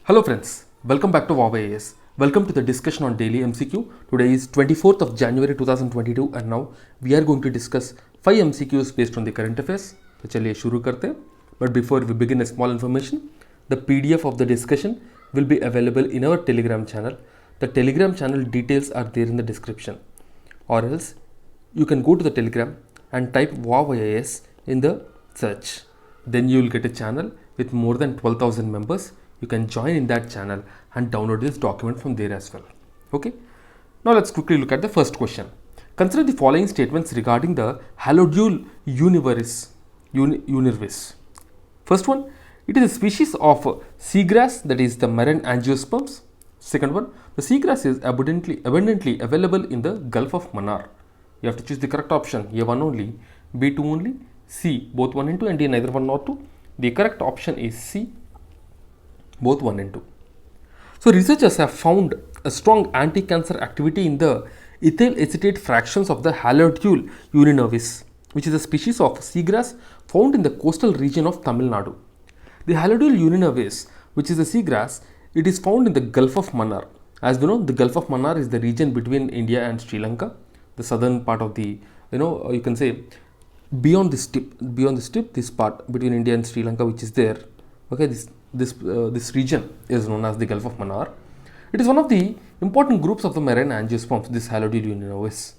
Hello friends, welcome back to VOWIAS. Welcome to the discussion on daily MCQ. Today is 24th of January 2022 and now we are going to discuss 5 MCQs based on the current affairs. तो चलिए शुरू करते हैं. But before we begin, a small information. The PDF of the discussion will be available in our Telegram channel. The Telegram channel details are there in the description. Or else you can go to the Telegram and type VOWIAS in the search. Then you will get a channel with more than 12,000 members. You can join in that channel and download this document from there as well. Okay. Now let's quickly look at the first question. Consider the following statements regarding the Halodule universe. First one, it is a species of seagrass, that is the marine angiosperms. Second one, the seagrass is abundantly available in the Gulf of Mannar. You have to choose the correct option. A 1 only, B 2 only, C both 1 and 2, and D neither 1 nor 2. The correct option is C, both 1 and 2. So researchers have found a strong anti-cancer activity in the ethyl acetate fractions of the Halodule universe, which is a species of seagrass found in the coastal region of Tamil Nadu. The Halodule universe, which is a seagrass, it is found in the Gulf of Mannar. As we know, the Gulf of Mannar is the region between India and Sri Lanka, the southern part of the, you can say beyond this tip, this part between India and Sri Lanka, which is there. Okay, this region is known as the Gulf of Mannar. It is one of the important groups of the marine angiosperms, this Halodule universe,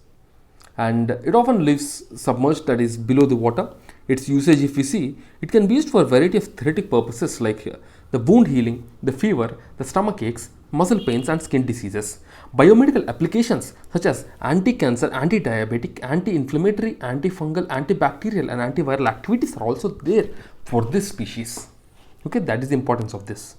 and it often lives submerged, that is below the water. Its usage, if we see, it can be used for a variety of therapeutic purposes like the wound healing, the fever, the stomach aches, muscle pains and skin diseases. Biomedical applications such as anti-cancer, anti-diabetic, anti-inflammatory, antifungal, antibacterial and antiviral activities are also there for this species. Okay, that is the importance of this.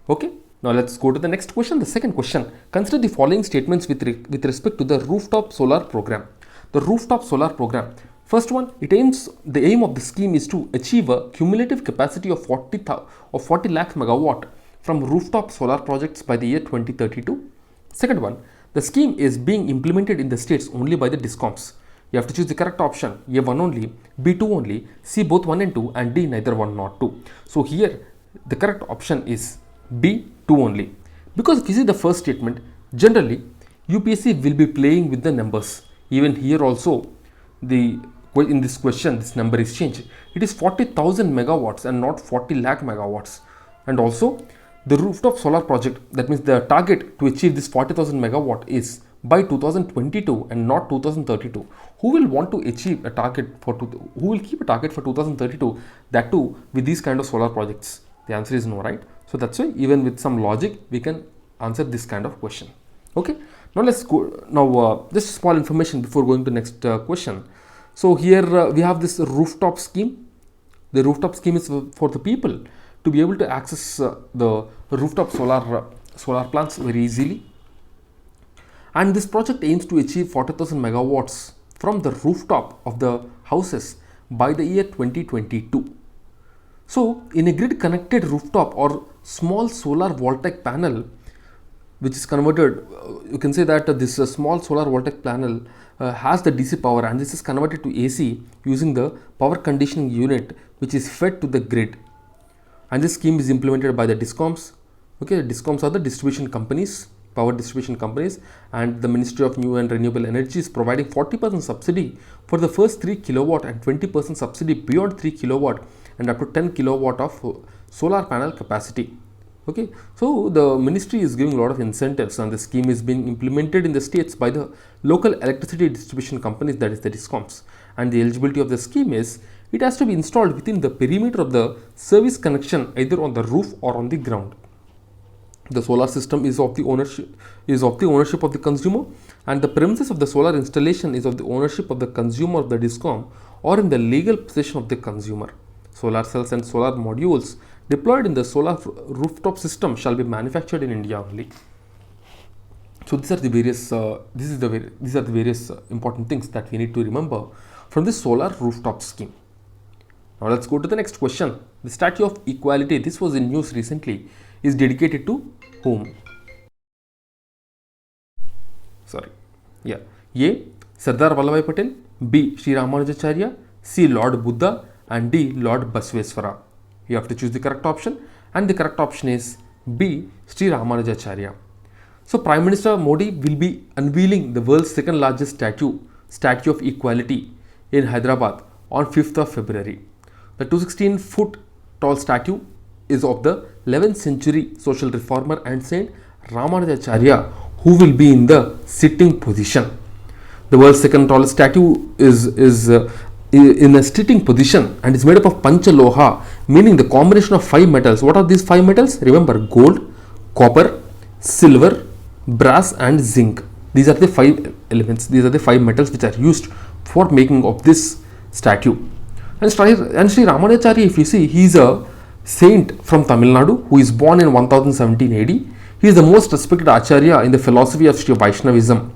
Okay, now let's go to the next question. The second question, consider the following statements with respect to the rooftop solar program. The rooftop solar program. First one, the aim of the scheme is to achieve a cumulative capacity of 40 lakh megawatt from rooftop solar projects by the year 2032. Second one, the scheme is being implemented in the states only by the DISCOMs. You have to choose the correct option. A 1 only, B 2 only, C both 1 and 2, and D neither 1 nor 2. So here the correct option is B 2 only. Because if you see the first statement, generally UPSC will be playing with the numbers. Even here also, in this question, this number is changed. It is 40,000 megawatts and not 40 lakh megawatts. And also the rooftop solar project, that means the target to achieve this 40,000 megawatt is by 2022 and not 2032. Who will want to achieve a target who will keep a target for 2032, that too with these kind of solar projects? The answer is no, right? So that's why even with some logic we can answer this kind of question. Okay, now let's go. Now just small information before going to next question. So here we have this rooftop scheme. The rooftop scheme is for the people to be able to access the rooftop solar plants very easily. And this project aims to achieve 40,000 megawatts from the rooftop of the houses by the year 2022. So in a grid connected rooftop or small solar voltaic panel, which is converted, you can say that this small solar voltaic panel has the DC power, and this is converted to AC using the power conditioning unit, which is fed to the grid. And this scheme is implemented by the DISCOMs. Okay, DISCOMs are the distribution companies, power distribution companies, and the Ministry of New and Renewable Energy is providing 40% subsidy for the first 3 kilowatt and 20% subsidy beyond 3 kilowatt and up to 10 kilowatt of solar panel capacity. Okay, so the ministry is giving a lot of incentives, and the scheme is being implemented in the states by the local electricity distribution companies, that is the DISCOMs. And the eligibility of the scheme is it has to be installed within the perimeter of the service connection, either on the roof or on the ground. The solar system is of the ownership of the consumer, and the premises of the solar installation is of the ownership of the consumer of the DISCOM or in the legal possession of the consumer. Solar cells and solar modules deployed in the solar rooftop system shall be manufactured in India only. So these are the various important things that we need to remember from the solar rooftop scheme. Now let's go to the next question. The Statue of Equality, this was in news recently, is dedicated to whom? A. Sardar Vallabhbhai Patel, B. Sri Ramanujacharya, C. Lord Buddha, and D. Lord Basaveswara. You have to choose the correct option, and the correct option is B. Sri Ramanujacharya. So Prime Minister Modi will be unveiling the world's second largest Statue of Equality in Hyderabad on 5th of February. The 216-foot tall statue is of the 11th century social reformer and Saint Ramanujacharya, who will be in the sitting position. The world's second tallest statue is in a sitting position and is made up of Panchaloha, meaning the combination of 5 metals. What are these 5 metals? Remember, gold, copper, silver, brass and zinc. These are the 5 elements. These are the 5 metals which are used for making of this statue. And Sri Ramanujacharya, if you see, he is a saint from Tamil Nadu who is born in 1017 AD. He is the most respected Acharya in the philosophy of Sri Vaishnavism.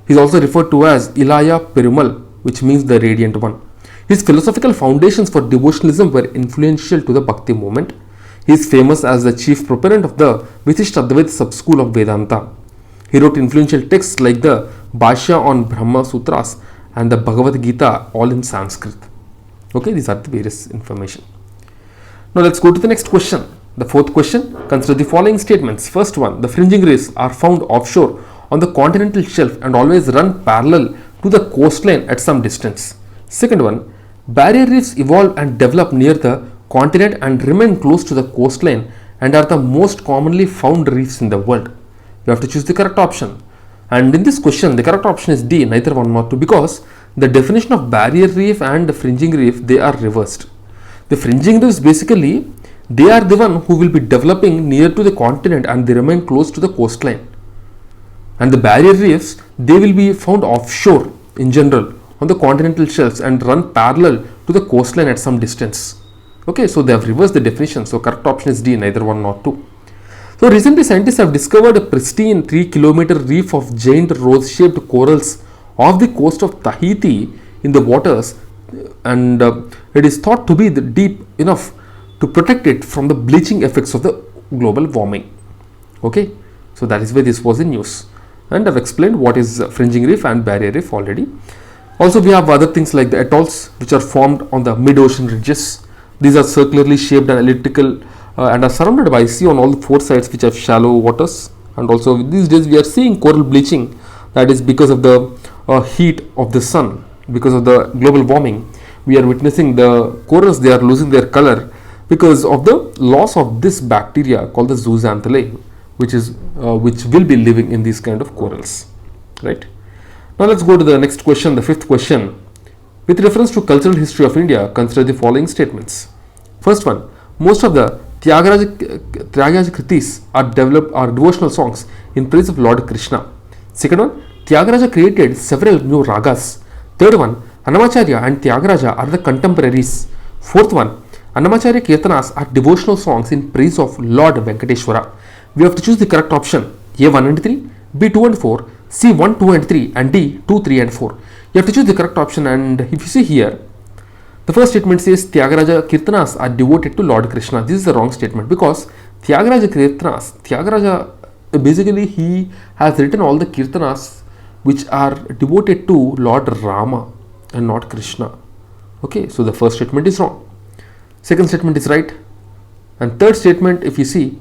He is also referred to as Ilaya Perumal, which means the radiant one. His philosophical foundations for devotionalism were influential to the Bhakti movement. He is famous as the chief proponent of the Vishishtadvaita sub-school of Vedanta. He wrote influential texts like the Bhashya on Brahma Sutras and the Bhagavad Gita, all in Sanskrit. Okay, these are the various information. Now let's go to the next question. The fourth question, consider the following statements. First one, the fringing reefs are found offshore on the continental shelf and always run parallel to the coastline at some distance. Second one, barrier reefs evolve and develop near the continent and remain close to the coastline and are the most commonly found reefs in the world. You have to choose the correct option. And in this question, the correct option is D, neither one nor two, because the definition of barrier reef and the fringing reef, they are reversed. The fringing reefs basically, they are the one who will be developing near to the continent and they remain close to the coastline. And the barrier reefs, they will be found offshore in general on the continental shelves and run parallel to the coastline at some distance. Okay, so they have reversed the definition. So correct option is D, neither one nor two. So recently scientists have discovered a pristine 3-kilometer reef of giant rose-shaped corals off the coast of Tahiti in the waters, and it is thought to be deep enough to protect it from the bleaching effects of the global warming. Okay, so that is why this was in news. And I've explained what is fringing reef and barrier reef already. Also, we have other things like the atolls, which are formed on the mid-ocean ridges. These are circularly shaped and elliptical and are surrounded by sea on all the 4 sides, which have shallow waters. And also these days we are seeing coral bleaching, that is because of the heat of the sun, because of the global warming. We are witnessing the corals, they are losing their color because of the loss of this bacteria called the zooxanthellae, which will be living in these kind of corals, right? Now let's go to the next question, the fifth question. With reference to cultural history of India, consider the following statements. First one, most of the Tyagaraja Kritis are devotional songs in praise of Lord Krishna. Second one, Tyagaraja created several new ragas. Third one, Annamacharya and Tyagaraja are the contemporaries. Fourth one, Annamacharya Kirtanas are devotional songs in praise of Lord Venkateshwara. We have to choose the correct option. A 1 and 3, B 2 and 4, C 1, 2 and 3 and D 2, 3 and 4. You have to choose the correct option, and if you see here, the first statement says Tyagaraja Kirtanas are devoted to Lord Krishna. This is the wrong statement, because Tyagaraja Kirtanas, Tyagaraja basically he has written all the Kirtanas which are devoted to Lord Rama and not Krishna. Okay, so the first statement is wrong. Second statement is right. And third statement, if you see,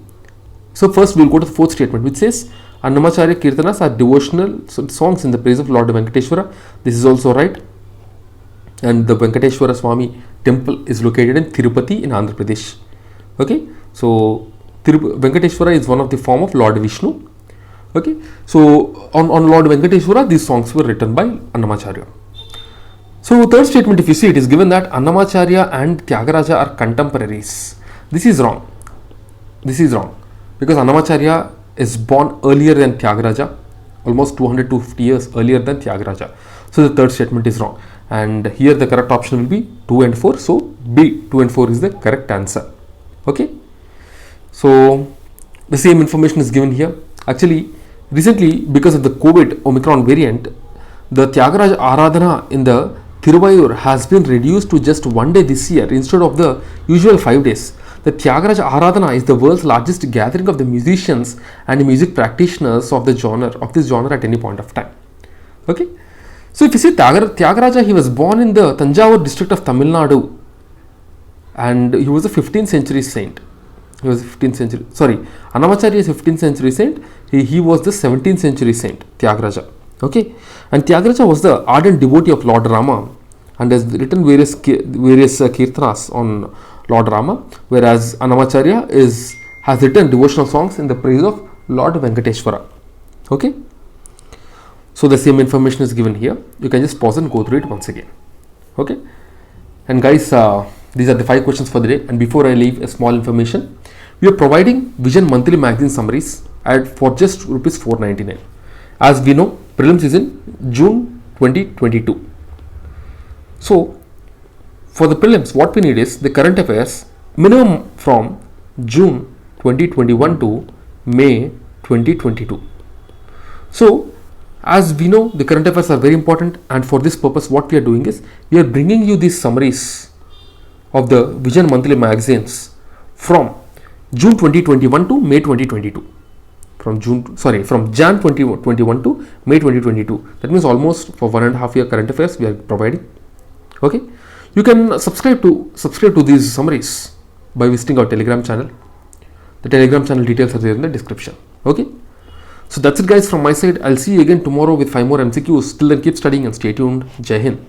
so first we will go to the fourth statement, which says Annamacharya Kirtanas are devotional songs in the praise of Lord Venkateshwara. This is also right. And the Venkateshwara Swami temple is located in Tirupati in Andhra Pradesh. Okay, so Venkateshwara is one of the form of Lord Vishnu. Okay, so on Lord Venkateshwara, these songs were written by Annamacharya. So third statement, if you see, it is given that Annamacharya and Tyagaraja are contemporaries. This is wrong. This is wrong, because Annamacharya is born earlier than Tyagaraja, almost 200-250 years earlier than Tyagaraja. So the third statement is wrong. And here the correct option will be 2 and 4. So B, 2 and 4 is the correct answer. Okay. So the same information is given here. Actually, recently, because of the COVID Omicron variant, the Tyagaraja Aradhana in the Tiruvayur has been reduced to just 1 day this year instead of the usual 5 days. The Tyagaraja Aradhana is the world's largest gathering of the musicians and music practitioners of this genre at any point of time. Okay. So if you see Tyagaraja, he was born in the Tanjavur district of Tamil Nadu, and he was a 15th century saint. He was 15th century. Sorry, Annamacharya is 15th century saint. He was the 17th century saint, Tyagaraja. Okay, and Tyagaraja was the ardent devotee of Lord Rama and has written various kirtanas on Lord Rama, whereas Annamacharya has written devotional songs in the praise of Lord Venkateshwara. Okay, so the same information is given here. You can just pause and go through it once again. Okay, and guys, these are the 5 questions for the day. And before I leave, a small information: we are providing Vision monthly magazine summaries for just rupees 499. As we know, prelims is in June 2022. So for the prelims, what we need is the current affairs minimum from June 2021 to May 2022. So as we know, the current affairs are very important, and for this purpose what we are doing is we are bringing you these summaries of the Vision monthly magazines from June 2021 to May 2022. From Jan 2021 to May 2022. That means almost for 1.5 year current affairs we are providing. Okay, you can subscribe to these summaries by visiting our Telegram channel. The Telegram channel details are there in the description. Okay, so that's it guys from my side. I'll see you again tomorrow with 5 more MCQs. Till then, keep studying and stay tuned. Jai Hind.